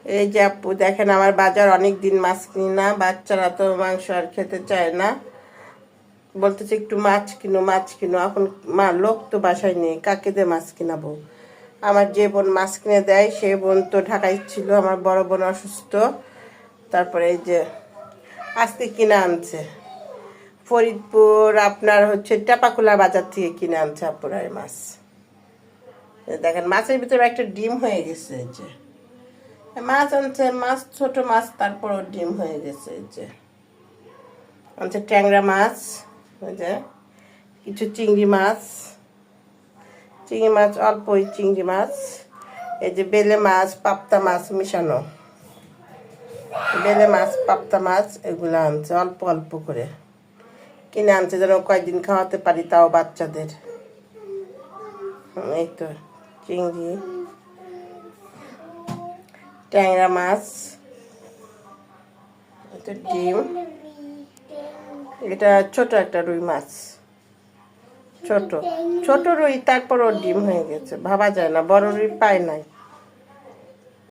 এই যে আপু দেখেন, আমার বাজার অনেক দিন মাছ কিনি না, বাচ্চারা তো মাংস আর খেতে চায় না, বলতেছে একটু মাছ কিনো মাছ কিনো। এখন মা লোক তো বাসায় নেই, কাকে দিয়ে মাছ কিনাবো? আমার যে বোন মাছ কিনে দেয় সে বোন তো ঢাকায় ছিল, আমার বড় বোন অসুস্থ। তারপরে এই যে আজকে কিনে আনছে ফরিদপুর, আপনার হচ্ছে টেপাকুলা বাজার থেকে কিনে আনছে আপুরা এই মাছ। দেখেন মাছের ভিতরে একটা ডিম হয়ে গেছে। এই যে মাছ আনছে, মাছ ছোট মাছ, তারপরও ডিম হয়ে গেছে। এই যে আনছে ট্যাংরা মাছ, ওই যে কিছু চিংড়ি মাছ, অল্পই চিংড়ি মাছ, এই যে বেলে মাছ, পাবদা মাছ মিশানো, বেলে মাছ পাবদা মাছ এগুলো আনছে অল্প অল্প করে কিনে আনছে, যেন কয়েকদিন খাওয়াতে পারি, তাও বাচ্চাদের। এই তো চিংড়ি, ট্যাংরা মাছ, এটা ডিম, এটা ছোট একটা রুই মাছ, ছোট ছোট রুই, তারপরও ডিম হয়ে গেছে, ভাবা যায় না, বড় রুই পায় নাই।